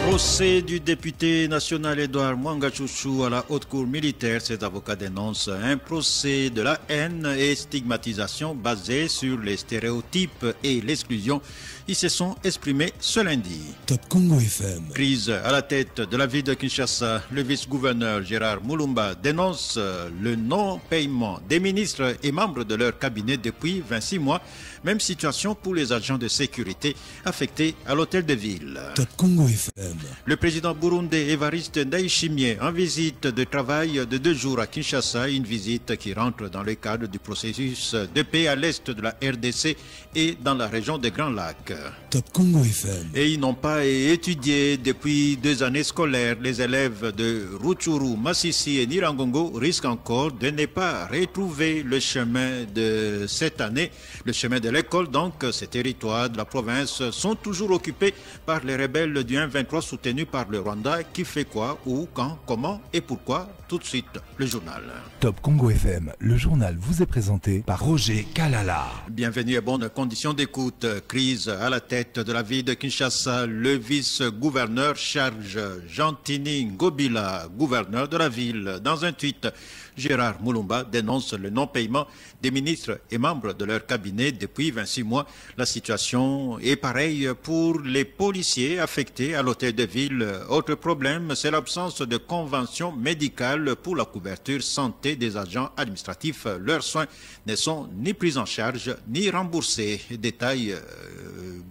Procès du député national Edouard Mwangachouchou à la haute cour militaire. Ses avocats dénoncent un procès de la haine et stigmatisation basé sur les stéréotypes et l'exclusion. Ils se sont exprimés ce lundi. Top Congo FM. Prise à la tête de la ville de Kinshasa, le vice-gouverneur Gérard Moulumba dénonce le non-paiement des ministres et membres de leur cabinet depuis 26 mois. Même situation pour les agents de sécurité affectés à l'hôtel de ville. Top Congo FM. Le président burundais Évariste Ndayishimiye en visite de travail de 2 jours à Kinshasa, une visite qui rentre dans le cadre du processus de paix à l'est de la RDC et dans la région des Grands Lacs. Top Congo FM. Et ils n'ont pas étudié depuis 2 années scolaires. Les élèves de Rutshuru, Masisi et Nirangongo risquent encore de ne pas retrouver le chemin de cette année, le chemin de l'école. Donc, ces territoires de la province sont toujours occupés par les rebelles du 1-23 soutenus par le Rwanda. Qui fait quoi, où, quand, comment et pourquoi? Tout de suite, le journal. Top Congo FM, le journal vous est présenté par Roger Kalala. Bienvenue et bonnes conditions d'écoute. Crise à la tête de la ville de Kinshasa. Le vice-gouverneur charge Jantini Ngobila, gouverneur de la ville. Dans un tweet, Gérard Moulumba dénonce le non-paiement des ministres et membres de leur cabinet depuis 26 mois. La situation est pareille pour les policiers affectés à l'hôtel de ville. Autre problème, c'est l'absence de convention médicale pour la couverture santé des agents administratifs. Leurs soins ne sont ni pris en charge ni remboursés. Détail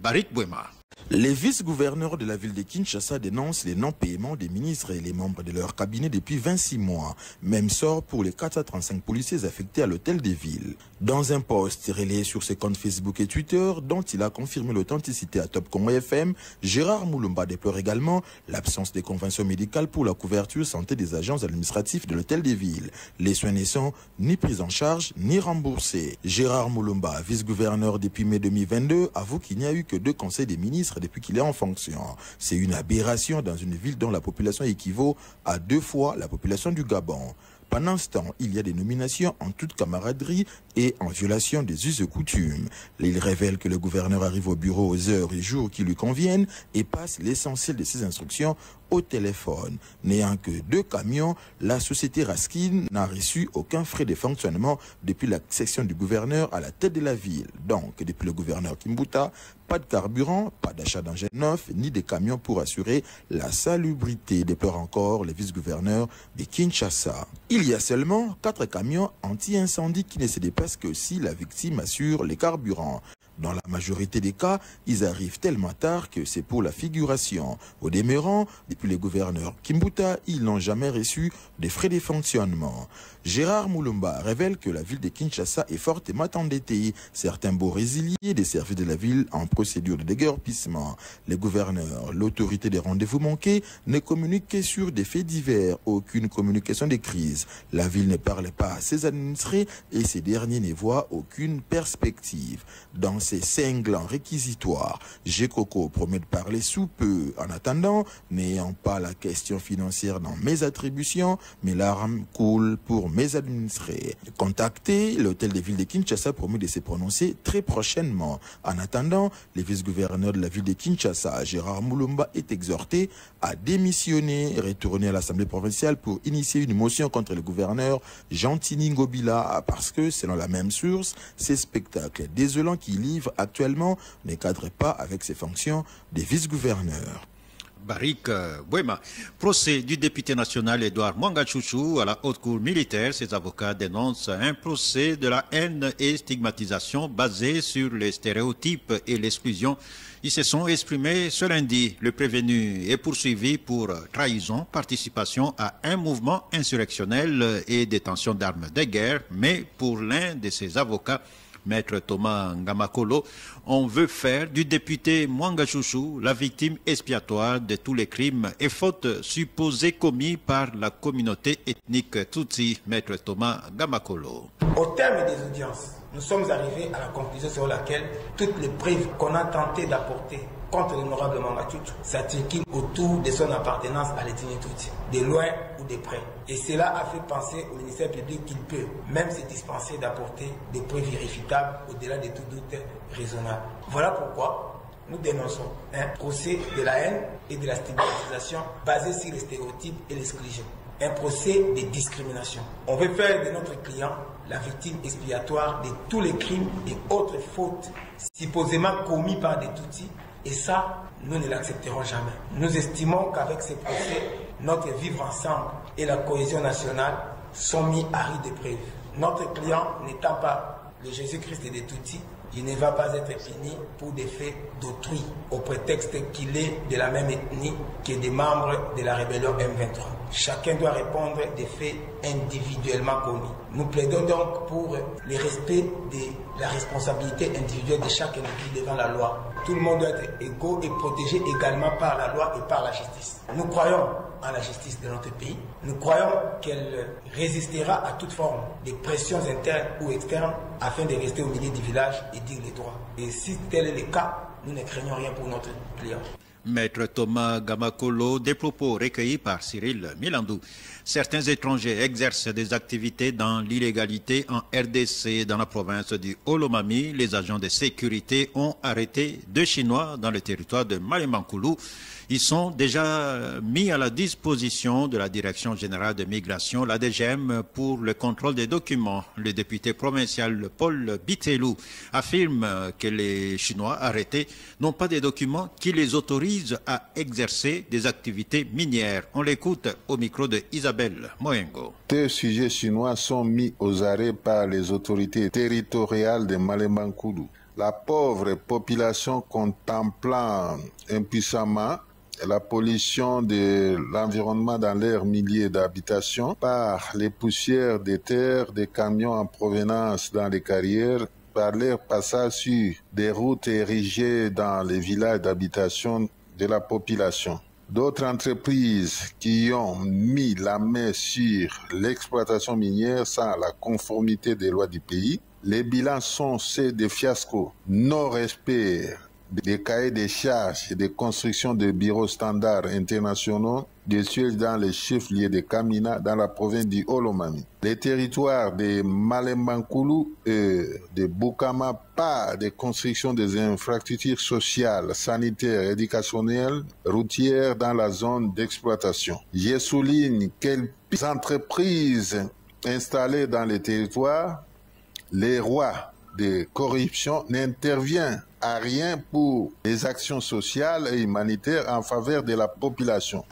Barit Bouema. Les vice-gouverneurs de la ville de Kinshasa dénoncent les non-paiements des ministres et les membres de leur cabinet depuis 26 mois. Même sort pour les 435 policiers affectés à l'hôtel des villes. Dans un post relayé sur ses comptes Facebook et Twitter, dont il a confirmé l'authenticité à Top Congo FM, Gérard Moulumba déplore également l'absence de conventions médicales pour la couverture santé des agents administratifs de l'hôtel des villes. Les soins ne sont ni pris en charge ni remboursés. Gérard Moulumba, vice-gouverneur depuis mai 2022, avoue qu'il n'y a eu que 2 conseils des ministres depuis qu'il est en fonction. C'est une aberration dans une ville dont la population équivaut à 2 fois la population du Gabon. Pendant ce temps, il y a des nominations en toute camaraderie et en violation des us et coutumes. Il révèle que le gouverneur arrive au bureau aux heures et jours qui lui conviennent et passe l'essentiel de ses instructions au téléphone. N'ayant que 2 camions, la société Raskin n'a reçu aucun frais de fonctionnement depuis l'accession du gouverneur à la tête de la ville. Donc, depuis le gouverneur Kimbuta, pas de carburant, pas d'achat d'engins neufs, ni de camions pour assurer la salubrité, déplore encore le vice-gouverneur de Kinshasa. Il y a seulement 4 camions anti-incendie qui ne se dépassent que si la victime assure les carburants. Dans la majorité des cas, ils arrivent tellement tard que c'est pour la figuration. Au demeurant, depuis le gouverneur Kimbuta, ils n'ont jamais reçu de frais de fonctionnement. Gérard Moulumba révèle que la ville de Kinshasa est fortement endettée. Certains beaux résiliés des services de la ville en procédure de déguerpissement. Le gouverneur, l'autorité des rendez-vous manqués, ne communique que sur des faits divers, aucune communication de crise. La ville ne parle pas à ses administrés et ces derniers ne voient aucune perspective. Dans ces cinglants réquisitoires, Gekoko promet de parler sous peu. En attendant, n'ayant pas la question financière dans mes attributions, mes larmes coulent pour mes administrés. Contacté, l'hôtel de ville de Kinshasa promet de se prononcer très prochainement. En attendant, le vice-gouverneur de la ville de Kinshasa, Gérard Moulumba, est exhorté à démissionner, retourner à l'Assemblée provinciale pour initier une motion contre le gouverneur Jantini Ngobila parce que, selon la même source, ces spectacles désolants qu'il livre actuellement ne cadrent pas avec ses fonctions de vice-gouverneur. Barik Bouema. Procès du député national Edouard Mwangachouchou à la haute cour militaire. Ses avocats dénoncent un procès de la haine et stigmatisation basé sur les stéréotypes et l'exclusion. Ils se sont exprimés ce lundi. Le prévenu est poursuivi pour trahison, participation à un mouvement insurrectionnel et détention d'armes de guerre. Mais pour l'un de ses avocats, Maître Thomas Ngamakolo, on veut faire du député Mwangachouchou la victime expiatoire de tous les crimes et fautes supposées commis par la communauté ethnique Tutsi. Maître Thomas Ngamakolo. Au terme des audiences, nous sommes arrivés à la conclusion selon laquelle toutes les preuves qu'on a tenté d'apporter contre l'honorable Mwangachouchou s'articulent autour de son appartenance à l'ethnie Tutsi, de loin ou de près. Et cela a fait penser au ministère public qu'il peut même se dispenser d'apporter des preuves irréfutables au-delà de tout doute raisonnable. Voilà pourquoi nous dénonçons un procès de la haine et de la stigmatisation basé sur les stéréotypes et l'exclusion. Un procès de discrimination. On veut faire de notre client la victime expiatoire de tous les crimes et autres fautes supposément commis par des Tutsis. Et ça, nous ne l'accepterons jamais. Nous estimons qu'avec ces procès, notre vivre ensemble et la cohésion nationale sont mis à rude épreuve. Notre client n'étant pas le Jésus-Christ des Tutsis, il ne va pas être puni pour des faits d'autrui, au prétexte qu'il est de la même ethnie que des membres de la rébellion M23. Chacun doit répondre des faits individuellement commis. Nous plaidons donc pour le respect de la responsabilité individuelle de chaque individu devant la loi. Tout le monde doit être égaux et protégé également par la loi et par la justice. Nous croyons en la justice de notre pays. Nous croyons qu'elle résistera à toute forme de pressions internes ou externes afin de rester au milieu du village et dire les droits. Et si tel est le cas, nous ne craignons rien pour notre client. Maître Thomas Gamakolo, des propos recueillis par Cyril Milandou. Certains étrangers exercent des activités dans l'illégalité en RDC. Dans la province du Olomami, les agents de sécurité ont arrêté 2 Chinois dans le territoire de Malembankoulou. Ils sont déjà mis à la disposition de la Direction générale de migration, la DGM, pour le contrôle des documents. Le député provincial Paul Bitelou affirme que les Chinois arrêtés n'ont pas de documents qui les autorisent à exercer des activités minières. On l'écoute au micro de Isabelle Moengo. 2 sujets chinois sont mis aux arrêts par les autorités territoriales de Malembankoulou. La pauvre population contemplant impuissamment la pollution de l'environnement dans leurs milliers d'habitations par les poussières des terres des camions en provenance dans les carrières, par leur passage sur des routes érigées dans les villages d'habitation de la population. D'autres entreprises qui ont mis la main sur l'exploitation minière sans la conformité des lois du pays. Les bilans sont ceux des fiascos, non-respect des cahiers des charges et des constructions de bureaux standards internationaux, des sièges dans les chefs-lieux de Kamina dans la province du Olomami. Les territoires de Malembankoulou et de Bukama, pas de construction des infrastructures sociales, sanitaires, éducationnelles, routières dans la zone d'exploitation. Je souligne quelques entreprises installées dans les territoires, les rois de corruption n'interviennent à rien pour les actions sociales et humanitaires en faveur de la population.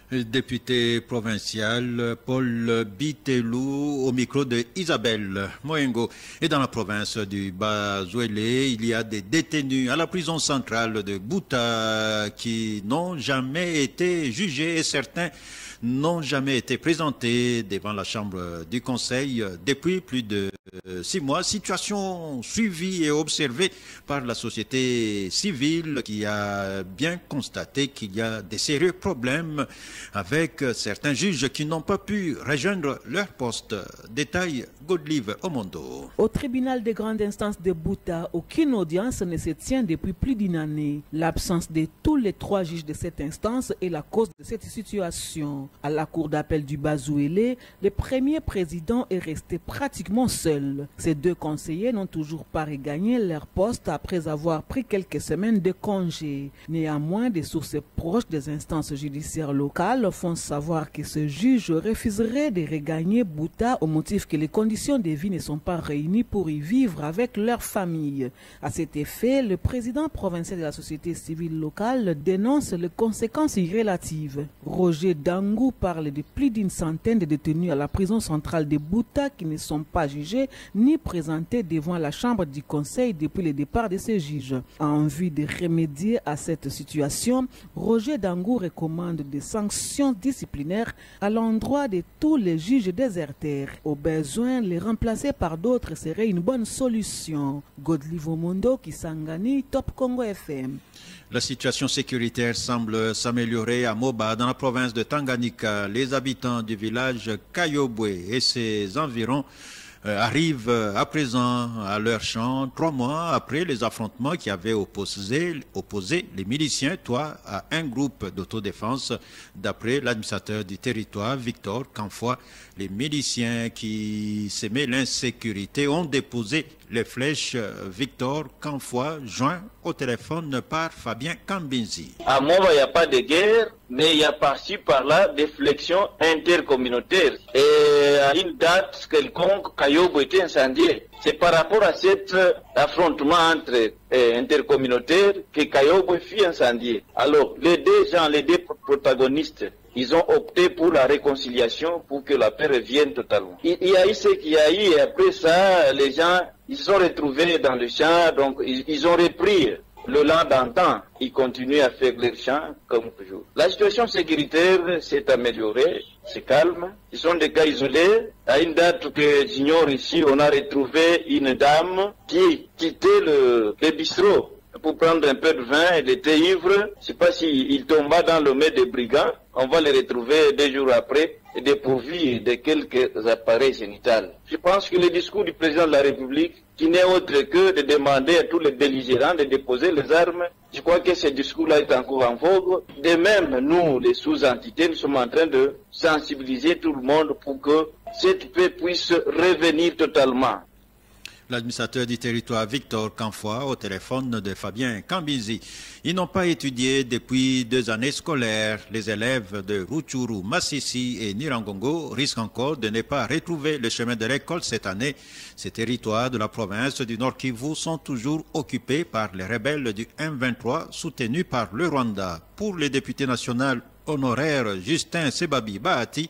Le député provincial Paul Bitelou au micro de Isabelle Moengo. Et dans la province du Bas-Ouélé, il y a des détenus à la prison centrale de Bouta qui n'ont jamais été jugés et certains n'ont jamais été présentés devant la chambre du conseil depuis plus de 6 mois. Situation suivie et observée par la société civile qui a bien constaté qu'il y a des sérieux problèmes avec certains juges qui n'ont pas pu rejoindre leur poste. Détail Godlive Omondo. Au tribunal de grande instance de Bouta, aucune audience ne se tient depuis plus d'1 année. L'absence de tous les 3 juges de cette instance est la cause de cette situation. À la cour d'appel du Bas-Ouélé, le premier président est resté pratiquement seul. Ces 2 conseillers n'ont toujours pas regagné leur poste après avoir pris quelques semaines de congé. Néanmoins, des sources proches des instances judiciaires locales font savoir que ce juge refuserait de regagner Bouta au motif que les conditions de vie ne sont pas réunies pour y vivre avec leur famille. À cet effet, le président provincial de la société civile locale dénonce les conséquences irrélatives. Roger Dangou parle de plus d'1 centaine de détenus à la prison centrale de Bouta qui ne sont pas jugés ni présentés devant la chambre du conseil depuis le départ de ces juges. En vue de remédier à cette situation, Roger Dangou recommande des sanctions disciplinaires à l'endroit de tous les juges déserteurs. Au besoin, les remplacer par d'autres serait une bonne solution. Godlive Omondo, Kisangani, Top Congo FM. La situation sécuritaire semble s'améliorer à Moba, dans la province de Tanganyika. Les habitants du village Kayobwe et ses environs arrivent à présent à leur champ 3 mois après les affrontements qui avaient opposé les miliciens, à un groupe d'autodéfense. D'après l'administrateur du territoire, Victor Canfoy, les miliciens qui semaient l'insécurité ont déposé les flèches. Victor Canfoy, joint au téléphone par Fabien Kambinzi. À Mova, il n'y a pas de guerre, mais il y a par-ci par-là des flexions intercommunautaires. Et à une date quelconque, Kayobo était incendié. C'est par rapport à cet affrontement entre intercommunautaires que Kayobo fut incendié. Alors, les deux protagonistes, ils ont opté pour la réconciliation, pour que la paix revienne totalement. Il y a eu ce qu'il y a eu, et après ça, les gens, ils se sont retrouvés dans le champ, donc ils ont repris le lent d'antan. Ils continuent à faire leur champ comme toujours. La situation sécuritaire s'est améliorée, c'est calme. Ce sont des cas isolés. À une date que j'ignore ici, on a retrouvé une dame qui quittait le bistrot pour prendre un peu de vin. Elle était ivre. Je ne sais pas s'il tomba dans le mets des brigands. On va les retrouver 2 jours après, dépourvus de quelques appareils génitaux. Je pense que le discours du président de la République, qui n'est autre que de demander à tous les belligérants de déposer les armes, je crois que ce discours-là est encore en vogue. De même, nous, les sous-entités, nous sommes en train de sensibiliser tout le monde pour que cette paix puisse revenir totalement. L'administrateur du territoire Victor Canfoy au téléphone de Fabien Kambinzi. Ils n'ont pas étudié depuis 2 années scolaires. Les élèves de Rutshuru, Massissi et Nirangongo risquent encore de ne pas retrouver le chemin de l'école cette année. Ces territoires de la province du Nord Kivu sont toujours occupés par les rebelles du M23 soutenus par le Rwanda. Pour le député national honoraire Justin Sebabi Bahati,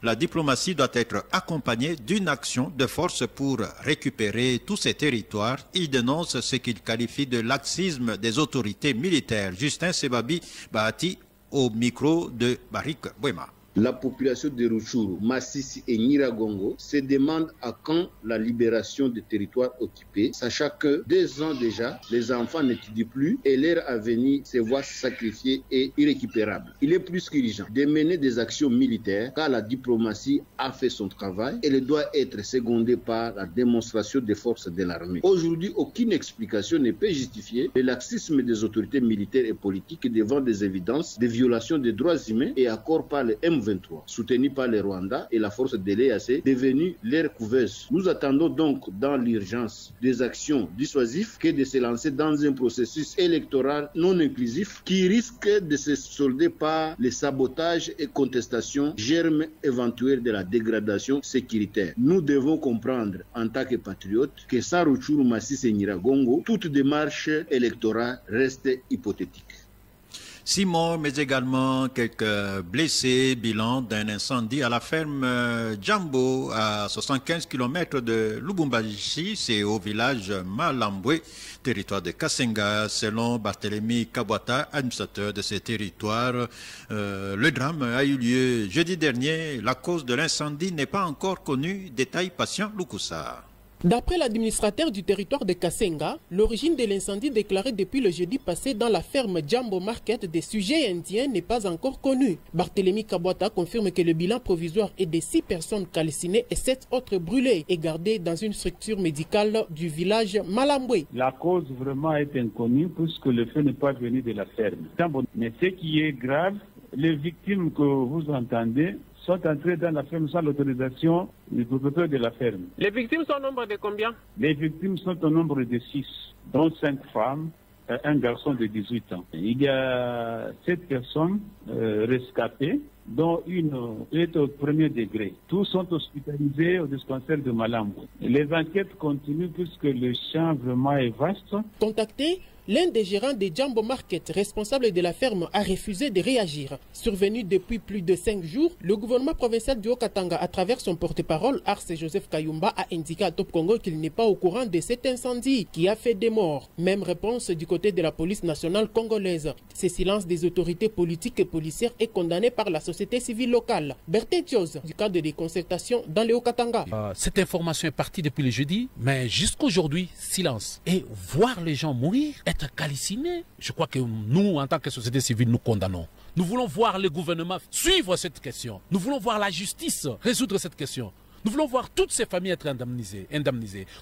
la diplomatie doit être accompagnée d'une action de force pour récupérer tous ces territoires. Il dénonce ce qu'il qualifie de laxisme des autorités militaires. Justin Sebabi Bahati au micro de Barik Bouema. La population de Rutshuru, Massissi et Nyiragongo se demande à quand la libération des territoires occupés, sachant que 2 ans déjà, les enfants n'étudient plus et leur avenir se voit sacrifié et irrécupérable. Il est plus qu'urgent de mener des actions militaires car la diplomatie a fait son travail et elle doit être secondée par la démonstration des forces de l'armée. Aujourd'hui, aucune explication ne peut justifier le laxisme des autorités militaires et politiques devant des évidences de violations des droits humains et accords par le M23, soutenu par le Rwanda et la force de l'EAC, devenue leur couveuse. Nous attendons donc dans l'urgence des actions dissuasives que de se lancer dans un processus électoral non inclusif qui risque de se solder par les sabotages et contestations, germes éventuels de la dégradation sécuritaire. Nous devons comprendre en tant que patriotes que sans Rutshuru, Massissi et Nyiragongo, toute démarche électorale reste hypothétique. 6 morts, mais également quelques blessés. Bilan d'un incendie à la ferme Djambo, à 75 km de Lubumbashi, c'est au village Malambwe, territoire de Kasenga, selon Barthélemy Kabwata, administrateur de ces territoires. Le drame a eu lieu jeudi dernier. La cause de l'incendie n'est pas encore connue. Détail patient Lukusa. D'après l'administrateur du territoire de Kasenga, l'origine de l'incendie déclaré depuis le jeudi passé dans la ferme Djambo Market des sujets indiens n'est pas encore connue. Barthélemy Kabwata confirme que le bilan provisoire est de 6 personnes calcinées et 7 autres brûlées et gardées dans une structure médicale du village Malambwe. La cause vraiment est inconnue puisque le feu n'est pas venu de la ferme. Mais ce qui est grave, les victimes que vous entendez sont entrés dans la ferme sans l'autorisation du propriétaire de la ferme. Les victimes sont au nombre de combien? Les victimes sont au nombre de 6, dont 5 femmes et un garçon de 18 ans. Il y a 7 personnes rescapées, dont une est au 1er degré. Tous sont hospitalisés au dispensaire de Malambwe. Les enquêtes continuent puisque le champ vraiment est vaste. Contacté, l'un des gérants de Djambo Market, responsable de la ferme, a refusé de réagir. Survenu depuis plus de 5 jours, le gouvernement provincial du Haut-Katanga, à travers son porte-parole, Arce Joseph Kayumba, a indiqué à Top Congo qu'il n'est pas au courant de cet incendie qui a fait des morts. Même réponse du côté de la police nationale congolaise. Ce silence des autorités politiques et policières est condamné par la société civile locale. Berthe Dios, du cadre des concertations dans le Haut-Katanga. Cette information est partie depuis le jeudi, mais jusqu'aujourd'hui, silence. Et voir les gens mourir, être calcinés, je crois que nous, en tant que société civile, nous condamnons. Nous voulons voir le gouvernement suivre cette question. Nous voulons voir la justice résoudre cette question. Nous voulons voir toutes ces familles être indemnisées.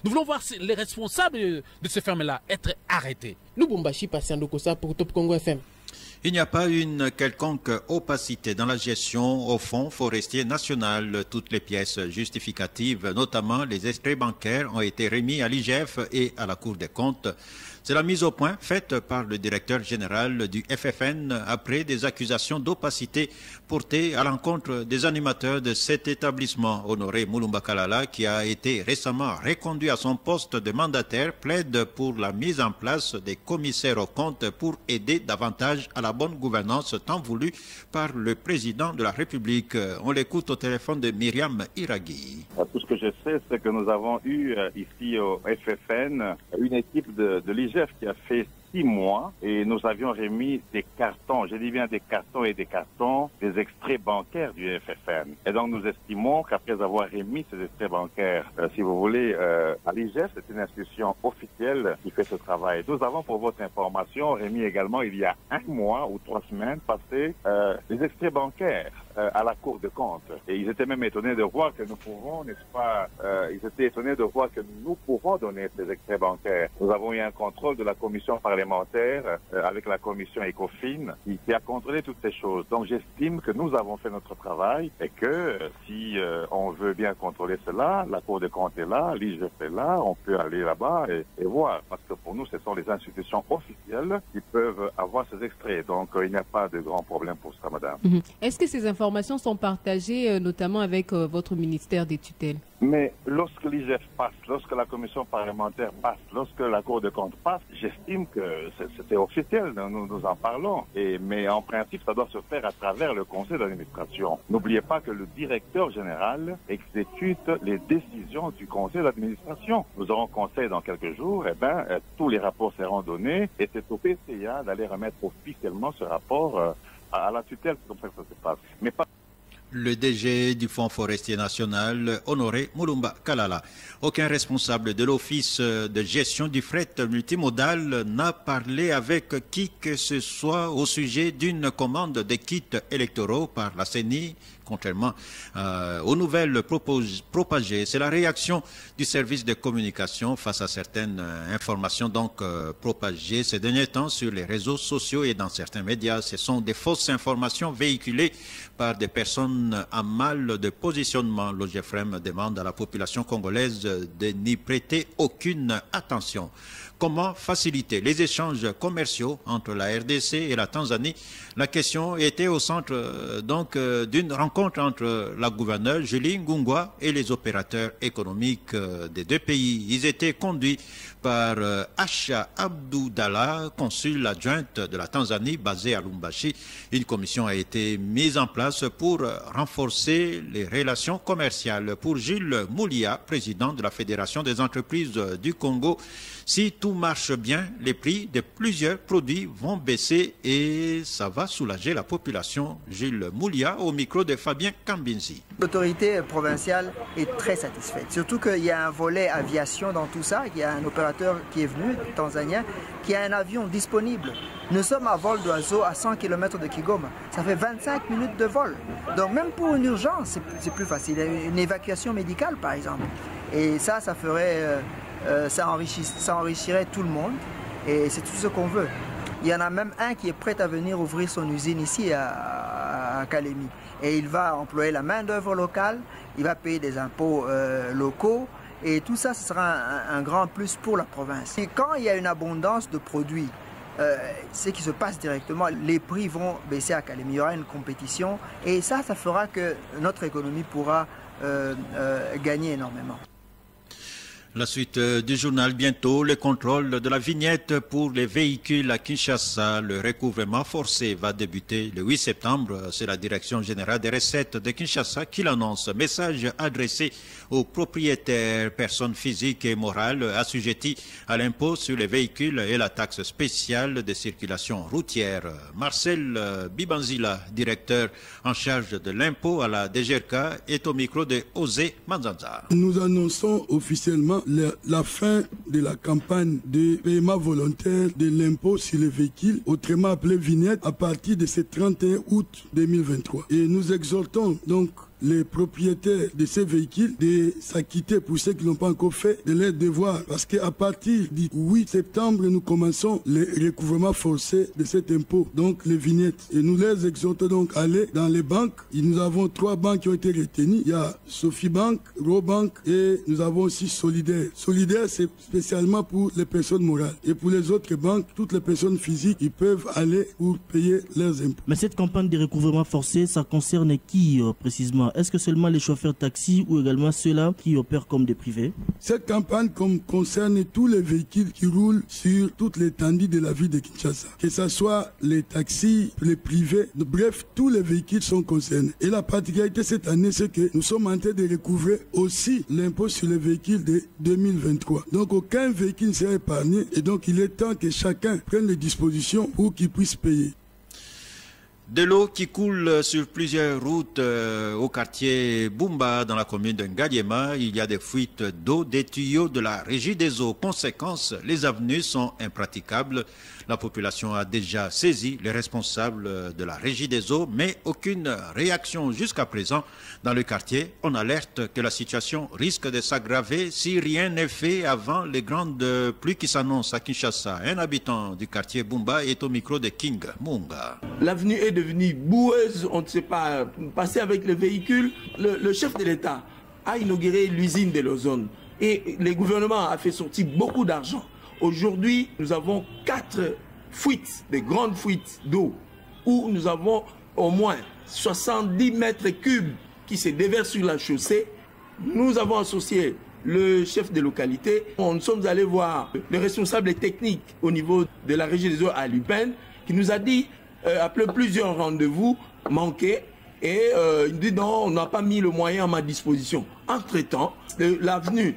Nous voulons voir les responsables de ces fermes-là être arrêtés. Lubumbashi, patient de Kosa pour Top Congo FM. Il n'y a pas une quelconque opacité dans la gestion au fonds forestier national. Toutes les pièces justificatives, notamment les extraits bancaires, ont été remis à l'IGF et à la Cour des comptes. C'est la mise au point faite par le directeur général du FFN après des accusations d'opacité portées à l'encontre des animateurs de cet établissement. Honoré Mulumba Kalala, qui a été récemment reconduit à son poste de mandataire, plaide pour la mise en place des commissaires aux comptes pour aider davantage à la bonne gouvernance tant voulue par le président de la République. On l'écoute au téléphone de Myriam Iragui. Tout ce que je sais, c'est que nous avons eu ici au FFN une équipe de l'IGF qui a fait 6 mois et nous avions remis des cartons, je dis bien des cartons et des cartons, des extraits bancaires du FFN. Et donc nous estimons qu'après avoir remis ces extraits bancaires, si vous voulez, à l'IGF, c'est une institution officielle qui fait ce travail. Nous avons, pour votre information, remis également il y a 1 mois ou 3 semaines passées les extraits bancaires à la Cour des comptes. Et ils étaient même étonnés de voir que nous pouvons, n'est-ce pas, ils étaient étonnés de voir que nous pouvons donner ces extraits bancaires. Nous avons eu un contrôle de la commission parlementaire avec la commission ECOFIN qui a contrôlé toutes ces choses. Donc j'estime que nous avons fait notre travail et que si on veut bien contrôler cela, la Cour des comptes est là, l'IGF est là, on peut aller là-bas et voir. Parce que pour nous, ce sont les institutions officielles qui peuvent avoir ces extraits. Donc il n'y a pas de grand problème pour ça, madame. Est-ce que ces informations sont partagées notamment avec votre ministère des tutelles? Mais lorsque l'IGF passe, lorsque la commission parlementaire passe, lorsque la Cour des comptes passe, j'estime que c'était officiel, nous en parlons. Mais en principe, ça doit se faire à travers le conseil d'administration. N'oubliez pas que le directeur général exécute les décisions du conseil d'administration. Nous aurons conseil dans quelques jours, tous les rapports seront donnés et c'est au PCA d'aller remettre officiellement ce rapport à la tutelle. C'est comme ça que ça se passe. Mais pas... Le DG du Fonds forestier national, Honoré Mulumba Kalala. Aucun responsable de l'Office de gestion du fret multimodal n'a parlé avec qui que ce soit au sujet d'une commande de kits électoraux par la CENI, contrairement aux nouvelles propagées. C'est la réaction du service de communication face à certaines informations propagées ces derniers temps sur les réseaux sociaux et dans certains médias. Ce sont des fausses informations véhiculées par des personnes en mal de positionnement. L'OGFREM demande à la population congolaise de n'y prêter aucune attention. Comment faciliter les échanges commerciaux entre la RDC et la Tanzanie? La question était au centre d'une rencontre entre la gouverneure Julie Ngungwa et les opérateurs économiques des deux pays. Ils étaient conduits par Asha Abdoudala, consul adjointe de la Tanzanie basée à Lubumbashi. Une commission a été mise en place pour renforcer les relations commerciales. Pour Gilles Moulia, président de la Fédération des entreprises du Congo, si tout marche bien, les prix de plusieurs produits vont baisser et ça va soulager la population. Gilles Moulia au micro de Fabien Kambinzi. L'autorité provinciale est très satisfaite, surtout qu'il y a un volet aviation dans tout ça. Il y a un opérateur qui est venu, tanzanien, qui a un avion disponible. Nous sommes à vol d'oiseau à 100 km de Kigoma. Ça fait 25 minutes de vol. Donc même pour une urgence, c'est plus facile. Une évacuation médicale, par exemple. Et ça ferait... ça enrichirait tout le monde et c'est tout ce qu'on veut. Il y en a même un qui est prêt à venir ouvrir son usine ici à Kalemi. Et il va employer la main-d'œuvre locale, il va payer des impôts locaux et tout ça, ce sera un grand plus pour la province. Et quand il y a une abondance de produits, ce qui se passe directement, les prix vont baisser à Kalemi. Il y aura une compétition et ça fera que notre économie pourra gagner énormément. La suite du journal bientôt, le contrôle de la vignette pour les véhicules à Kinshasa. Le recouvrement forcé va débuter le 8 septembre. C'est la Direction générale des recettes de Kinshasa qui l'annonce. Message adressé aux propriétaires, personnes physiques et morales assujetties à l'impôt sur les véhicules et la taxe spéciale de circulation routière. Marcel Bibanzila, directeur en charge de l'impôt à la DGRK, est au micro de Osé Manzanza. Nous annonçons officiellement la fin de la campagne de paiement volontaire de l'impôt sur les véhicules, autrement appelé vignette, à partir de ce 31 août 2023. Et nous exhortons donc les propriétaires de ces véhicules de s'acquitter pour ceux qui n'ont pas encore fait de leurs devoirs. Parce qu'à partir du 8 septembre, nous commençons le recouvrement forcé de cet impôt, donc les vignettes. Et nous les exhortons donc à aller dans les banques. Et nous avons 3 banques qui ont été retenues. Il y a Sophie Bank, Robank et nous avons aussi Solidaire. Solidaire, c'est spécialement pour les personnes morales. Et pour les autres banques, toutes les personnes physiques, ils peuvent aller pour payer leurs impôts. Mais cette campagne de recouvrement forcé, ça concerne qui précisément? Est-ce que seulement les chauffeurs taxi ou également ceux-là qui opèrent comme des privés? Cette campagne concerne tous les véhicules qui roulent sur toute l'étendue de la ville de Kinshasa. Que ce soit les taxis, les privés, bref, tous les véhicules sont concernés. Et la particularité cette année, c'est que nous sommes en train de recouvrer aussi l'impôt sur les véhicules de 2023. Donc aucun véhicule ne sera épargné et donc il est temps que chacun prenne les dispositions pour qu'il puisse payer. De l'eau qui coule sur plusieurs routes au quartier Bumba dans la commune de Ngadiema. Il y a des fuites d'eau des tuyaux de la régie des eaux. Conséquence, les avenues sont impraticables. La population a déjà saisi les responsables de la régie des eaux, mais aucune réaction jusqu'à présent. Dans le quartier, on alerte que la situation risque de s'aggraver si rien n'est fait avant les grandes pluies qui s'annoncent à Kinshasa. Un habitant du quartier Bumba est au micro de King Munga. L'avenue est devenue boueuse, on ne sait pas passer avec le véhicule. Le chef de l'État a inauguré l'usine de l'ozone et le gouvernement a fait sortir beaucoup d'argent. Aujourd'hui, nous avons 4 fuites, des grandes fuites d'eau, où nous avons au moins 70 mètres cubes qui se déversent sur la chaussée. Nous avons associé le chef de localité. Nous sommes allés voir le responsable technique au niveau de la régie des eaux à Lupin, qui nous a dit, après plusieurs rendez-vous manqués, et il dit non, on n'a pas mis le moyen à ma disposition. Entre-temps, l'avenue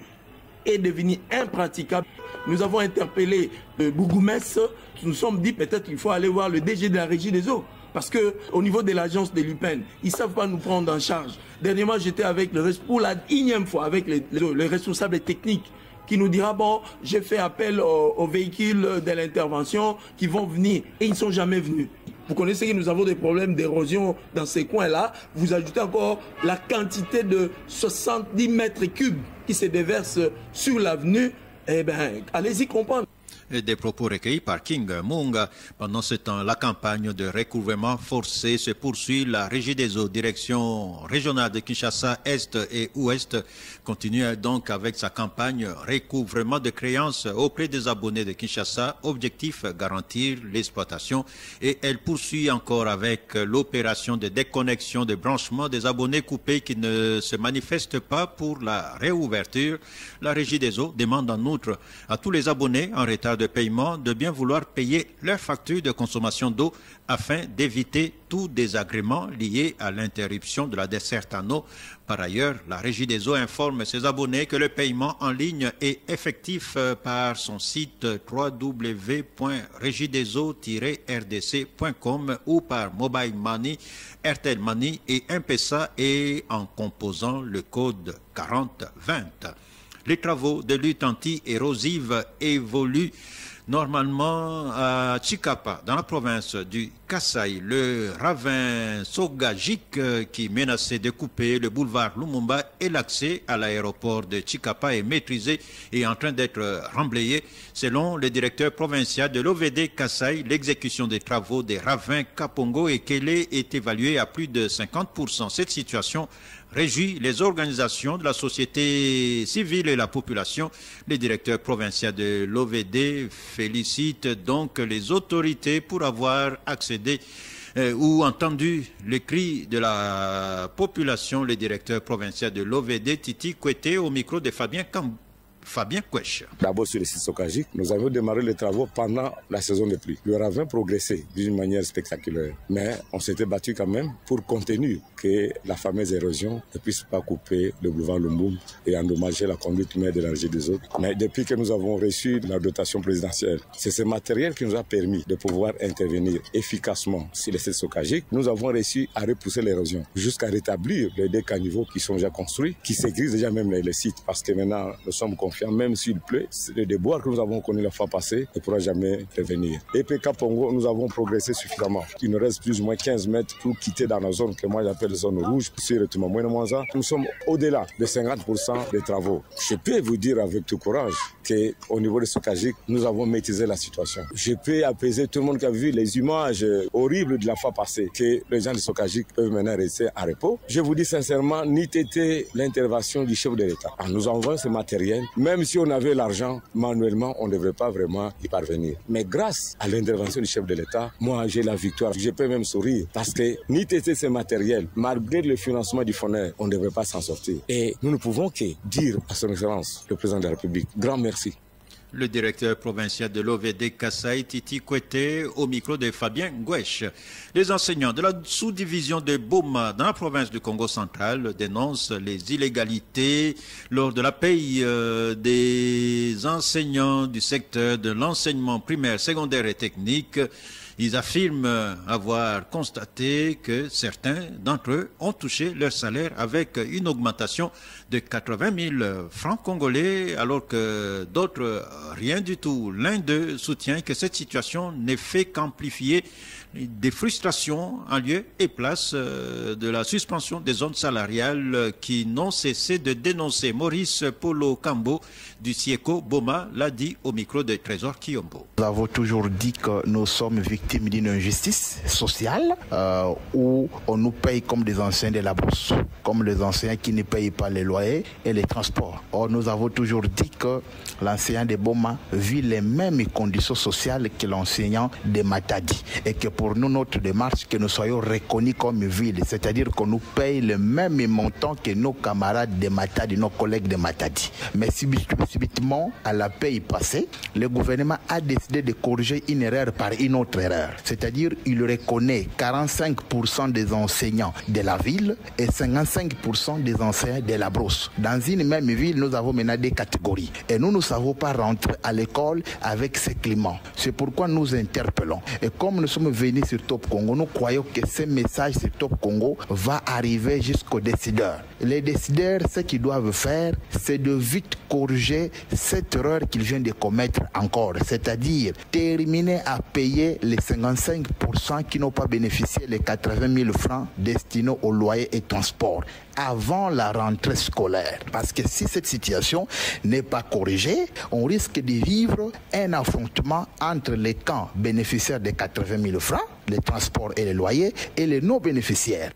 est devenue impraticable. Nous avons interpellé le Bougoumès. Nous nous sommes dit peut-être qu'il faut aller voir le DG de la régie des eaux. Parce qu'au niveau de l'agence de Lupin, ils ne savent pas nous prendre en charge. Dernièrement, j'étais avec pour la 1e fois avec les responsables techniques qui nous dira, bon, j'ai fait appel aux véhicules de l'intervention qui vont venir. Et ils ne sont jamais venus. Vous connaissez que nous avons des problèmes d'érosion dans ces coins-là. Vous ajoutez encore la quantité de 70 mètres cubes qui se déversent sur l'avenue. Eh bien, allez-y comprendre. Des propos recueillis par King Munga. Pendant ce temps, la campagne de recouvrement forcé se poursuit. La régie des eaux, direction régionale de Kinshasa Est et Ouest, continue donc avec sa campagne recouvrement de créances auprès des abonnés de Kinshasa. Objectif, garantir l'exploitation. Et elle poursuit encore avec l'opération de déconnexion des branchements des abonnés coupés qui ne se manifestent pas pour la réouverture. La régie des eaux demande en outre à tous les abonnés en retard de paiement de bien vouloir payer leurs factures de consommation d'eau afin d'éviter tout désagrément lié à l'interruption de la desserte en eau. Par ailleurs, la Régie des eaux informe ses abonnés que le paiement en ligne est effectif par son site www.regiedeseaux-rdc.com ou par Mobile Money, Airtel Money et M-Pesa et en composant le code 4020. Les travaux de lutte anti-érosive évoluent normalement à Chikapa, dans la province du Kasaï. Le ravin Sogajik qui menaçait de couper le boulevard Lumumba et l'accès à l'aéroport de Chikapa est maîtrisé et en train d'être remblayé. Selon le directeur provincial de l'OVD Kasaï, l'exécution des travaux des ravins Kapongo et Kélé est évaluée à plus de 50%. Cette situation réjouit les organisations de la société civile et la population. Le directeur provincial de l'OVD félicite donc les autorités pour avoir accédé ou entendu les cris de la population. Le directeur provincial de l'OVD, Titi Kwete, au micro de Fabien Kwesh. D'abord sur le site Sokagic, nous avons démarré les travaux pendant la saison de pluie. Le ravin progressait d'une manière spectaculaire, mais on s'était battu quand même pour contenir que la fameuse érosion ne puisse pas couper le boulevard Lumumba et endommager la conduite mer de la régie des eaux. Mais depuis que nous avons reçu la dotation présidentielle, c'est ce matériel qui nous a permis de pouvoir intervenir efficacement sur le site Sokagic. Nous avons réussi à repousser l'érosion jusqu'à rétablir les 2 caniveaux qui sont déjà construits, qui sécurisent déjà même les sites, parce que maintenant nous sommes confiants confiant, même s'il pleut. Le déboire que nous avons connu la fois passée ne pourra jamais revenir. Et PK Pongo, nous avons progressé suffisamment. Il nous reste plus ou moins 15 mètres pour quitter dans la zone que moi j'appelle zone rouge. Nous sommes au-delà de 50% des travaux. Je peux vous dire avec tout courage qu'au niveau de Sokajik, nous avons maîtrisé la situation. Je peux apaiser tout le monde qui a vu les images horribles de la fois passée, que les gens de Sokajik peuvent maintenant rester à repos. Je vous dis sincèrement, ni été l'intervention du chef de l'État. En nous envoyant ce matériel, même si on avait l'argent, manuellement, on ne devrait pas vraiment y parvenir. Mais grâce à l'intervention du chef de l'État, moi j'ai la victoire. Je peux même sourire parce que ni été ce matériel, malgré le financement du FONER, on ne devrait pas s'en sortir. Et nous ne pouvons que dire à son Excellence, le Président de la République, grand merci. Le directeur provincial de l'OVD Kasaï, Titi Kwete, au micro de Fabien Ngwesh. Les enseignants de la sous-division de Boma dans la province du Congo central dénoncent les illégalités lors de la paye des enseignants du secteur de l'enseignement primaire, secondaire et technique. Ils affirment avoir constaté que certains d'entre eux ont touché leur salaire avec une augmentation de 80 000 francs congolais, alors que d'autres, rien du tout. L'un d'eux soutient que cette situation n'est fait qu'amplifier des frustrations en lieu et place de la suspension des zones salariales qui n'ont cessé de dénoncer. Maurice Polo Kambo du Sieko Boma l'a dit au micro de Trésor Kiyombo. Nous avons toujours dit que nous sommes victimes d'une injustice sociale où on nous paye comme des enseignants de la bourse, comme les enseignants qui ne payent pas les loyers et les transports. Or, nous avons toujours dit que l'enseignant de Boma vit les mêmes conditions sociales que l'enseignant de Matadi et que pour nous, notre démarche, que nous soyons reconnus comme ville, c'est-à-dire qu'on nous paye le même montant que nos camarades de Matadi, nos collègues de Matadi. Mais subitement, à la paye passée, le gouvernement a décidé de corriger une erreur par une autre erreur. C'est-à-dire, il reconnaît 45% des enseignants de la ville et 55% des enseignants de la brosse. Dans une même ville, nous avons maintenant des catégories. Et nous ne savons pas rentrer à l'école avec ces climats. C'est pourquoi nous interpellons. Et comme nous sommes venus sur Top Congo, nous croyons que ce message sur Top Congo va arriver jusqu'aux décideurs. Les décideurs, ce qu'ils doivent faire, c'est de vite corriger cette erreur qu'ils viennent de commettre encore. C'est-à-dire terminer à payer les 55% qui n'ont pas bénéficié les 80 000 francs destinés au loyer et transport avant la rentrée scolaire. Parce que si cette situation n'est pas corrigée, on risque de vivre un affrontement entre les camps bénéficiaires des 80 000 francs, les transports et les loyers, et les non-bénéficiaires.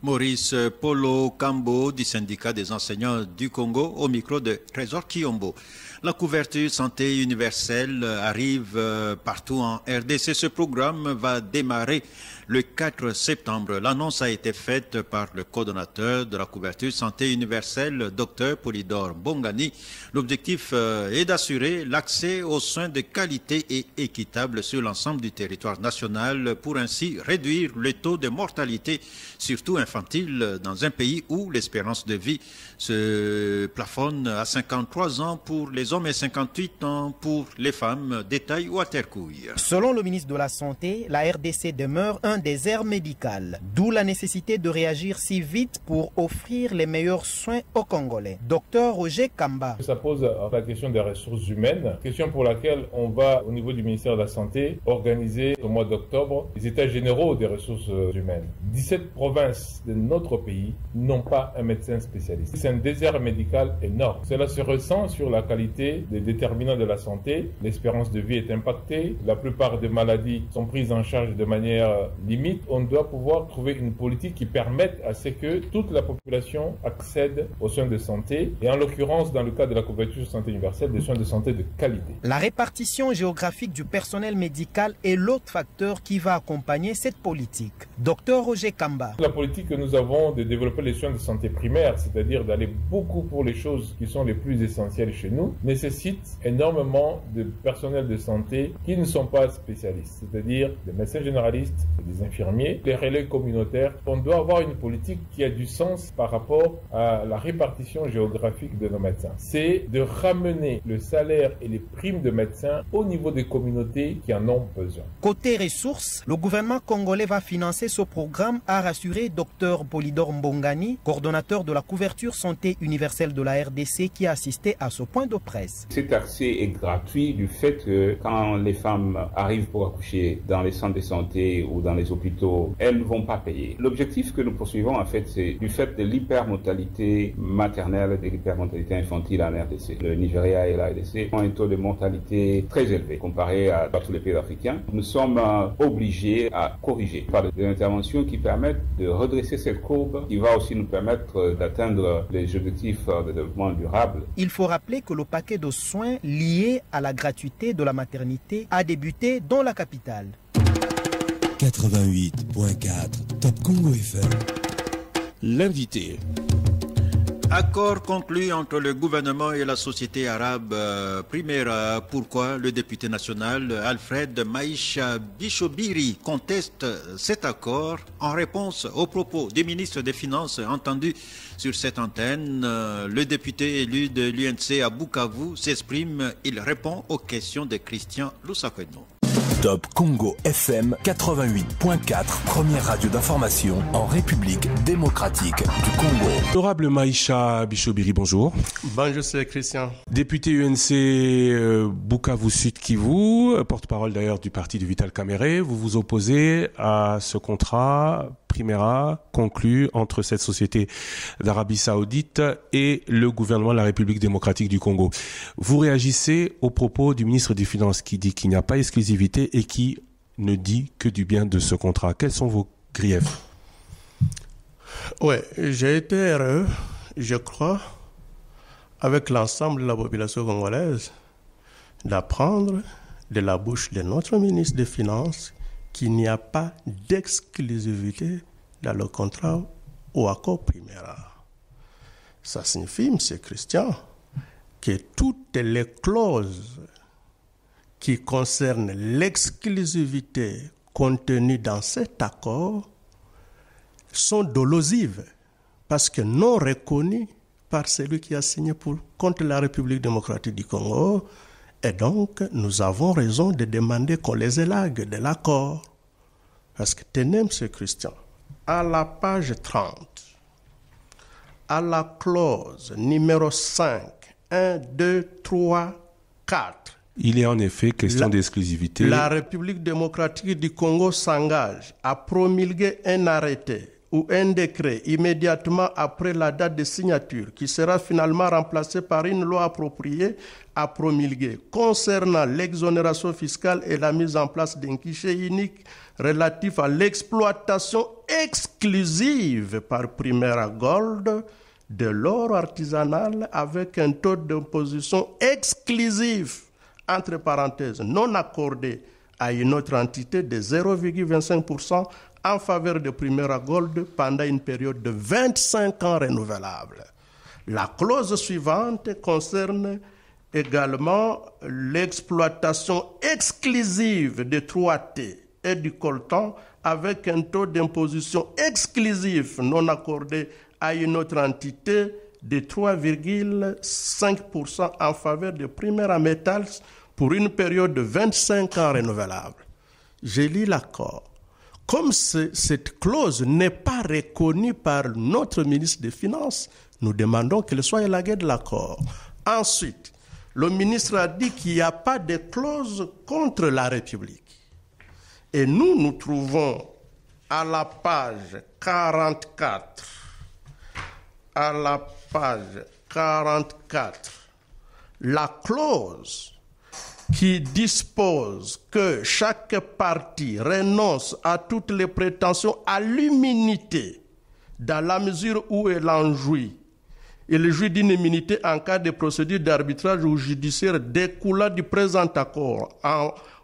Maurice Polo Kambo du syndicat des enseignants du Congo au micro de Trésor Kiyombo. La couverture santé universelle arrive partout en RDC. Ce programme va démarrer le 4 septembre. L'annonce a été faite par le coordonnateur de la couverture santé universelle, Dr Polydor Bongani. L'objectif est d'assurer l'accès aux soins de qualité et équitable sur l'ensemble du territoire national pour ainsi réduire le taux de mortalité, surtout infantile, dans un pays où l'espérance de vie se plafonne à 53 ans pour les hommes et 58 ans pour les femmes. Détail Waterkouille. Selon le ministre de la Santé, la RDC demeure un désert médical, d'où la nécessité de réagir si vite pour offrir les meilleurs soins aux Congolais. Docteur Roger Kamba. Ça pose la question des ressources humaines, question pour laquelle on va au niveau du ministère de la Santé organiser au mois d'octobre les états généraux des ressources humaines. 17 provinces de notre pays n'ont pas un médecin spécialiste. C'est un désert médical énorme. Cela se ressent sur la qualité des déterminants de la santé. L'espérance de vie est impactée. La plupart des maladies sont prises en charge de manière limite. On doit pouvoir trouver une politique qui permette à ce que toute la population accède aux soins de santé et en l'occurrence dans le cas de la couverture santé universelle, des soins de santé de qualité. La répartition géographique du personnel médical est l'autre facteur qui va accompagner cette politique. Docteur Roger Kamba. La politique que nous avons de développer les soins de santé primaire, c'est-à-dire d'aller beaucoup pour les choses qui sont les plus essentielles chez nous, nécessite énormément de personnel de santé qui ne sont pas spécialistes, c'est-à-dire des médecins généralistes, des des infirmiers, les relais communautaires. On doit avoir une politique qui a du sens par rapport à la répartition géographique de nos médecins. C'est de ramener le salaire et les primes de médecins au niveau des communautés qui en ont besoin. Côté ressources, le gouvernement congolais va financer ce programme, a rassuré Dr Polydor Mbongani, coordonnateur de la couverture santé universelle de la RDC, qui a assisté à ce point de presse. Cet accès est gratuit du fait que quand les femmes arrivent pour accoucher dans les centres de santé ou dans les hôpitaux, elles ne vont pas payer. L'objectif que nous poursuivons en fait, c'est du fait de l'hypermortalité maternelle et de l'hypermortalité infantile en RDC. Le Nigeria et la RDC ont un taux de mortalité très élevé comparé à tous les pays africains. Nous sommes obligés à corriger par des interventions qui permettent de redresser cette courbe, qui va aussi nous permettre d'atteindre les objectifs de développement durable. Il faut rappeler que le paquet de soins liés à la gratuité de la maternité a débuté dans la capitale. 88.4 Top Congo FM. L'invité. Accord conclu entre le gouvernement et la société arabe Primera. Pourquoi le député national Alfred Maïcha Bishobiri conteste cet accord? En réponse aux propos du ministre des Finances entendu sur cette antenne, le député élu de l'UNC à Bukavu s'exprime. Il répond aux questions de Christian Lusakeno. Top Congo FM 88.4, première radio d'information en République démocratique du Congo. Honorable Maïcha Bishobiri, bonjour. Bonjour, c'est Christian. Député UNC Bukavu Sud Kivu, porte-parole d'ailleurs du parti de Vital Kamerhe, vous vous opposez à ce contrat Primera conclu entre cette société d'Arabie Saoudite et le gouvernement de la République démocratique du Congo. Vous réagissez aux propos du ministre des Finances qui dit qu'il n'y a pas exclusivité et qui ne dit que du bien de ce contrat. Quels sont vos griefs? Oui, j'ai été heureux, je crois, avec l'ensemble de la population congolaise, d'apprendre de la bouche de notre ministre des Finances qu'il n'y a pas d'exclusivité dans le contrat ou accord Primera. Ça signifie, M. Christian, que toutes les clauses qui concernent l'exclusivité contenue dans cet accord sont dolosives parce que non reconnues par celui qui a signé contre la République démocratique du Congo. Et donc, nous avons raison de demander qu'on les élague de l'accord. Parce que tenez, M. Christian, à la page 30, à la clause numéro 5, 1, 2, 3, 4, il est en effet question d'exclusivité. La République démocratique du Congo s'engage à promulguer un arrêté ou un décret immédiatement après la date de signature qui sera finalement remplacé par une loi appropriée à promulguer concernant l'exonération fiscale et la mise en place d'un guichet unique relatif à l'exploitation exclusive par Primera Gold de l'or artisanal avec un taux d'imposition exclusif, entre parenthèses, non accordé à une autre entité de 0,25% en faveur de Primera Gold pendant une période de 25 ans renouvelable. La clause suivante concerne également l'exploitation exclusive de 3T et du coltan avec un taux d'imposition exclusif non accordé à une autre entité de 3,5% en faveur de Primera Metals pour une période de 25 ans renouvelable. Je lis l'accord. Comme cette clause n'est pas reconnue par notre ministre des Finances, nous demandons qu'elle soit élaguée de l'accord. Ensuite, le ministre a dit qu'il n'y a pas de clause contre la République. Et nous trouvons à la page 44, la clause qui dispose que chaque parti renonce à toutes les prétentions à l'immunité dans la mesure où elle en jouit. Il jouit d'une immunité en cas de procédure d'arbitrage ou judiciaire découlant du présent accord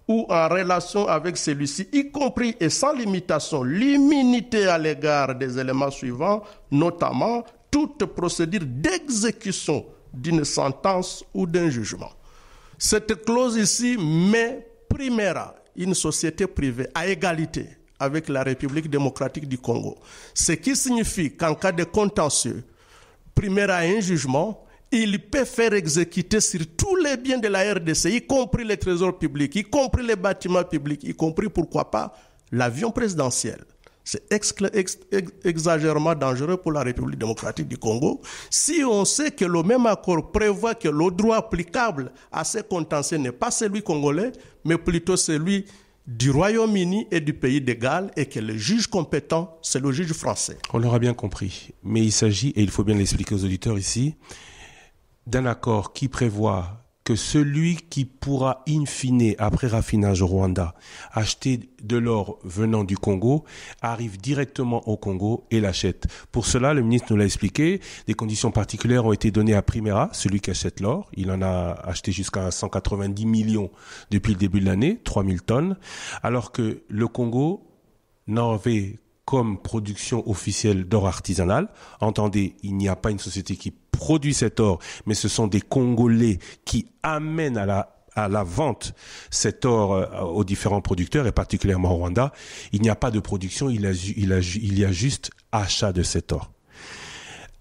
ou en relation avec celui-ci, y compris et sans limitation, l'immunité à l'égard des éléments suivants, notamment toute procédure d'exécution d'une sentence ou d'un jugement. Cette clause ici met Primera, une société privée, à égalité avec la République démocratique du Congo. Ce qui signifie qu'en cas de contentieux, Primera a un jugement, il peut faire exécuter sur tous les biens de la RDC, y compris les trésors publics, y compris les bâtiments publics, y compris, pourquoi pas, l'avion présidentiel. C'est exagérément dangereux pour la République démocratique du Congo. Si on sait que le même accord prévoit que le droit applicable à ces contentieux n'est pas celui congolais, mais plutôt celui du Royaume-Uni et du pays de Galles, et que le juge compétent, c'est le juge français. On l'aura bien compris. Mais il s'agit, et il faut bien l'expliquer aux auditeurs ici, d'un accord qui prévoit que celui qui pourra in fine, après raffinage au Rwanda, acheter de l'or venant du Congo, arrive directement au Congo et l'achète. Pour cela, le ministre nous l'a expliqué, des conditions particulières ont été données à Primera, celui qui achète l'or. Il en a acheté jusqu'à 190 millions depuis le début de l'année, 3000 tonnes, alors que le Congo n'avait comme production officielle d'or artisanal. Entendez, il n'y a pas une société qui produit cet or, mais ce sont des Congolais qui amènent à la vente cet or aux différents producteurs, et particulièrement au Rwanda. Il n'y a pas de production, il y a juste achat de cet or.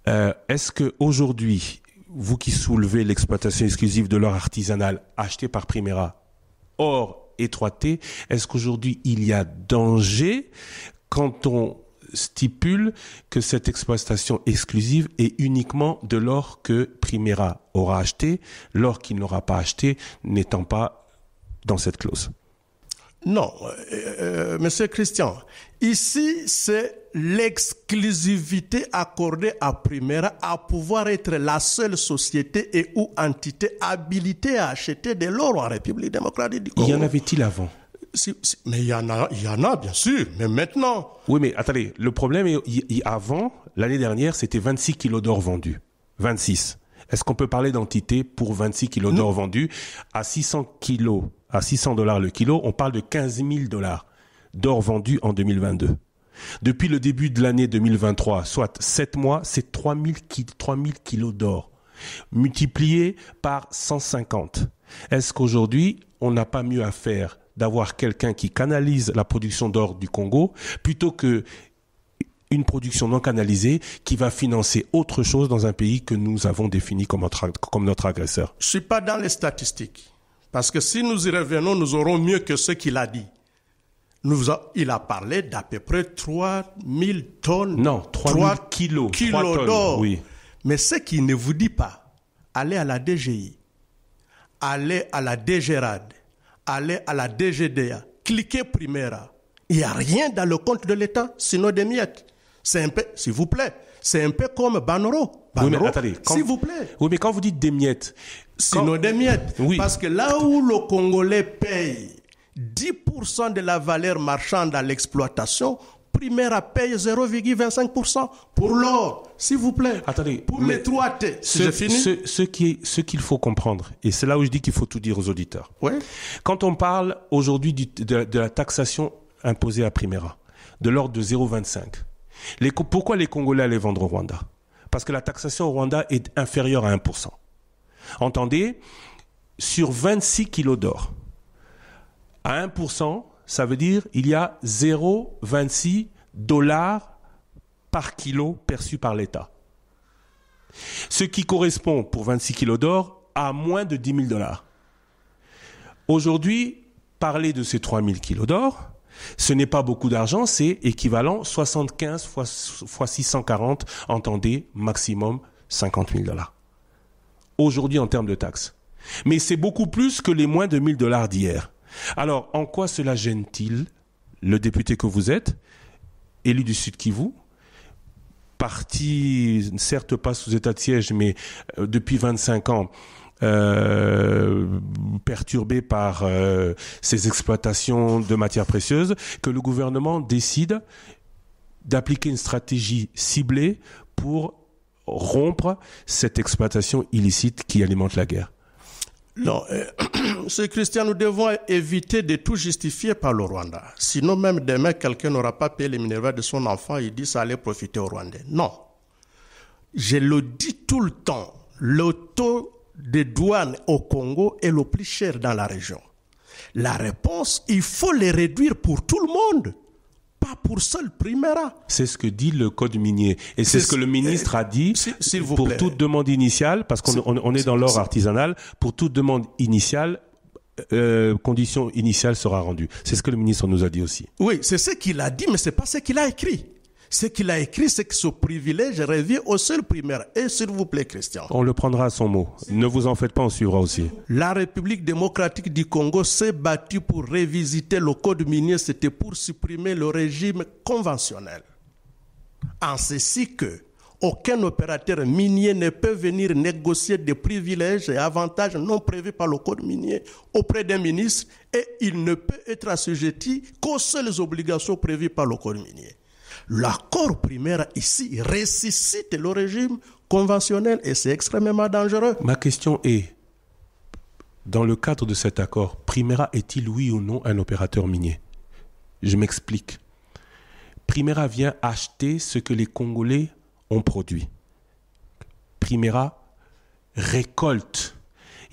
Est-ce que aujourd'hui, vous qui soulevez l'exploitation exclusive de l'or artisanal acheté par Primera, or étroité, est-ce qu'aujourd'hui il y a danger quand on stipule que cette exploitation exclusive est uniquement de l'or que Primera aura acheté, l'or qu'il n'aura pas acheté n'étant pas dans cette clause? Non, Monsieur Christian, ici c'est l'exclusivité accordée à Primera à pouvoir être la seule société et ou entité habilitée à acheter de l'or en République démocratique du Congo. Y en avait-il avant? Mais il y en a, bien sûr, mais maintenant... Oui, mais attendez, le problème est, avant, l'année dernière, c'était 26 kilos d'or vendus. 26. Est-ce qu'on peut parler d'entité pour 26 kilos d'or vendus à 600 kilos, à $600 le kilo? On parle de 15 000 $ d'or vendu en 2022. Depuis le début de l'année 2023, soit 7 mois, c'est 3000 kilos d'or, multiplié par 150. Est-ce qu'aujourd'hui, on n'a pas mieux à faire d'avoir quelqu'un qui canalise la production d'or du Congo plutôt que une production non canalisée qui va financer autre chose dans un pays que nous avons défini comme notre agresseur? Je ne suis pas dans les statistiques. Parce que si nous y revenons, nous aurons mieux que ce qu'il a dit. Il a parlé d'à peu près 3000 tonnes. Non, 3000 kilos d'or. Oui. Mais ce qu'il ne vous dit pas, allez à la DGI, allez à la DGRAD, allez à la DGDA, cliquez Primera. Il n'y a rien dans le compte de l'État, sinon des miettes. C'est un peu, s'il vous plaît, c'est un peu comme Banoro. Oui, mais attendez, s'il vous plaît. Oui, mais quand vous dites des miettes... Sinon des miettes. Oui. Parce que là où le Congolais paye 10% de la valeur marchande à l'exploitation, Primera paye 0,25% pour l'or, s'il vous plaît. Attendez, pour les 3T. Ce qu'il faut comprendre, et c'est là où je dis qu'il faut tout dire aux auditeurs. Ouais. Quand on parle aujourd'hui de la taxation imposée à Primera, de l'ordre de 0,25, pourquoi les Congolais allaient vendre au Rwanda? Parce que la taxation au Rwanda est inférieure à 1%. Entendez, sur 26 kilos d'or, à 1%, ça veut dire il y a 0,26 $ par kilo perçu par l'État. Ce qui correspond pour 26 kilos d'or à moins de 10 000 $. Aujourd'hui, parler de ces 3 000 kilos d'or, ce n'est pas beaucoup d'argent, c'est équivalent 75 fois 640, entendez, maximum 50 000 $. Aujourd'hui en termes de taxes. Mais c'est beaucoup plus que les moins de 1 000 $ d'hier. Alors, en quoi cela gêne-t-il le député que vous êtes, élu du Sud Kivu, parti, certes pas sous état de siège, mais depuis 25 ans, perturbé par ces exploitations de matières précieuses, que le gouvernement décide d'appliquer une stratégie ciblée pour rompre cette exploitation illicite qui alimente la guerre? Non, c'est Christian, nous devons éviter de tout justifier par le Rwanda. Sinon, même demain, quelqu'un n'aura pas payé les minervois de son enfant, il dit ça allait profiter au Rwandais. Non. Je le dis tout le temps, le taux de douane au Congo est le plus cher dans la région. La réponse, il faut les réduire pour tout le monde. pas pour seul Primera. C'est ce que dit le code minier. Et c'est ce que le ministre a dit pour toute demande initiale, parce qu'on est dans l'or artisanal, pour toute demande initiale, condition initiale sera rendue. C'est ce que le ministre nous a dit aussi. Oui, c'est ce qu'il a dit, mais c'est pas ce qu'il a écrit. Ce qu'il a écrit, c'est que ce privilège revient au seul primaire. Et s'il vous plaît, Christian. On le prendra à son mot. Ne vous en faites pas, on suivra aussi. La République démocratique du Congo s'est battue pour révisiter le code minier. C'était pour supprimer le régime conventionnel. En ceci que aucun opérateur minier ne peut venir négocier des privilèges et avantages non prévus par le code minier auprès d'un ministre et il ne peut être assujetti qu'aux seules obligations prévues par le code minier. L'accord primaire ici ressuscite le régime conventionnel et c'est extrêmement dangereux. Ma question est, dans le cadre de cet accord, Primera est-il oui ou non un opérateur minier? Je m'explique. Primera vient acheter ce que les Congolais ont produit. Primera récolte.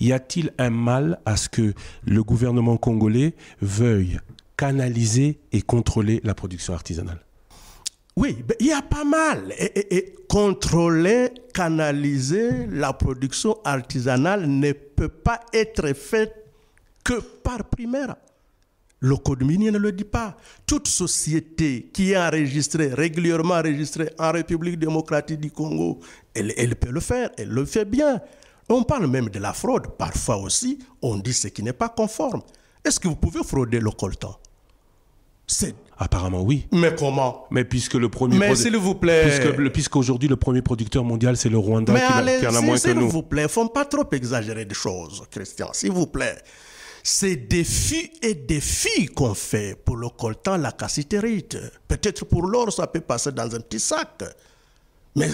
Y a-t-il un mal à ce que le gouvernement congolais veuille canaliser et contrôler la production artisanale? Oui, il y a pas mal. Et contrôler, canaliser la production artisanale ne peut pas être fait que par Primera. Le code minier ne le dit pas. Toute société qui est enregistrée, régulièrement enregistrée en République démocratique du Congo, elle peut le faire, elle le fait bien. On parle même de la fraude. Parfois aussi, on dit ce qui n'est pas conforme. Est-ce que vous pouvez frauder le coltan? Apparemment oui. Mais comment? Mais puisque le premier s'il vous plaît. Puisqu'aujourd'hui le premier producteur mondial c'est le Rwanda qui en a moins que nous. S'il vous plaît, il ne faut pas trop exagérer des choses, Christian, s'il vous plaît. C'est défis et défis qu'on fait pour le coltan, la cassitérite. Peut-être pour l'or, ça peut passer dans un petit sac. Mais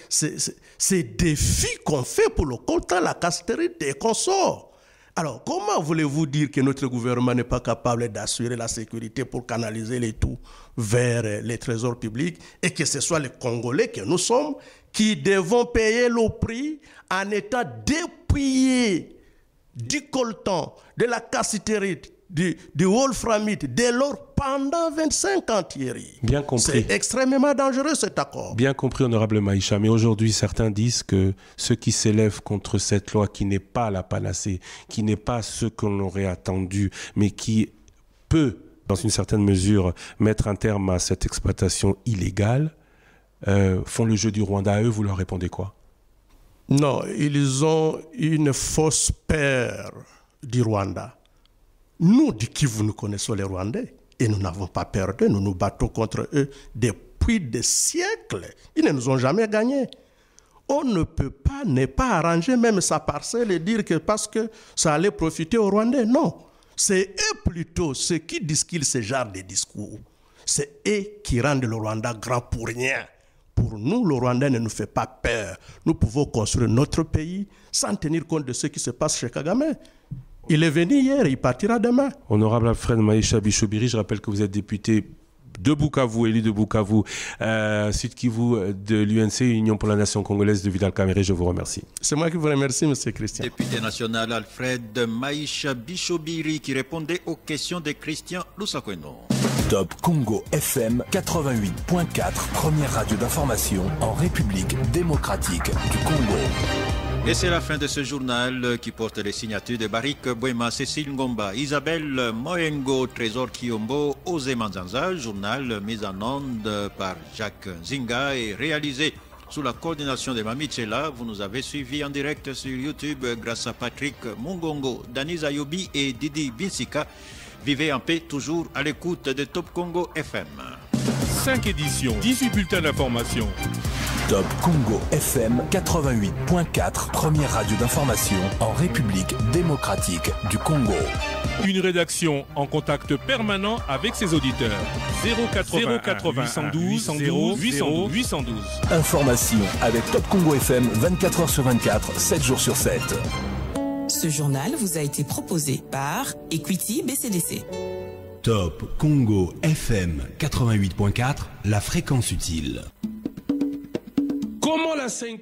c'est défis qu'on fait pour le coltan, la cassitérite et qu'on sort. Alors, comment voulez-vous dire que notre gouvernement n'est pas capable d'assurer la sécurité pour canaliser les tout vers les trésors publics et que ce soit les Congolais que nous sommes qui devons payer le prix en étant dépouillés du coltan, de la cassitérite, du wolframite, de l'or pendant 25 ans, Thierry. Bien compris. C'est extrêmement dangereux cet accord. Bien compris, honorable Maïcha. Mais aujourd'hui, certains disent que ceux qui s'élèvent contre cette loi qui n'est pas la panacée, qui n'est pas ce qu'on aurait attendu, mais qui peut, dans une certaine mesure, mettre un terme à cette exploitation illégale, font le jeu du Rwanda. À eux, vous leur répondez quoi? Non, ils ont une fausse peur du Rwanda. Nous, du Kivu, nous connaissons les Rwandais et nous n'avons pas peur d'eux. Nous nous battons contre eux depuis des siècles. Ils ne nous ont jamais gagnés. On ne peut pas ne pas arranger même sa parcelle et dire que parce que ça allait profiter aux Rwandais. Non, c'est eux plutôt ceux qui disent ce genre de discours. C'est eux qui rendent le Rwanda grand pour rien. Pour nous, le Rwanda ne nous fait pas peur. Nous pouvons construire notre pays sans tenir compte de ce qui se passe chez Kagame. Il est venu hier, il partira demain. Honorable Alfred Maïcha Bichobiri, je rappelle que vous êtes député de Bukavu, élu de Bukavu, Sud Kivu de l'UNC, Union pour la Nation Congolaise de Vital Kamerhe. Je vous remercie. C'est moi qui vous remercie, M. Christian. Député national Alfred Maïcha Bichobiri qui répondait aux questions de Christian Lusakweno. Top Congo FM 88.4, première radio d'information en République démocratique du Congo. Et c'est la fin de ce journal qui porte les signatures de Barik Bouema, Cécile Ngomba, Isabelle Moengo, Trésor Kiombo, Osé Manzanza. Journal mis en onde par Jacques Zinga et réalisé sous la coordination de Mami Tchela. Vous nous avez suivis en direct sur YouTube grâce à Patrick Mungongo, Danis Ayobi et Didi Binsika. Vivez en paix, toujours à l'écoute de Top Congo FM. 5 éditions, 18 bulletins d'information. Top Congo FM 88.4, première radio d'information en République démocratique du Congo. Une rédaction en contact permanent avec ses auditeurs. 080 812 812. Information avec Top Congo FM 24h sur 24, 7 jours sur 7. Ce journal vous a été proposé par Equity BCDC. Top Congo FM 88.4, la fréquence utile. Comment la 5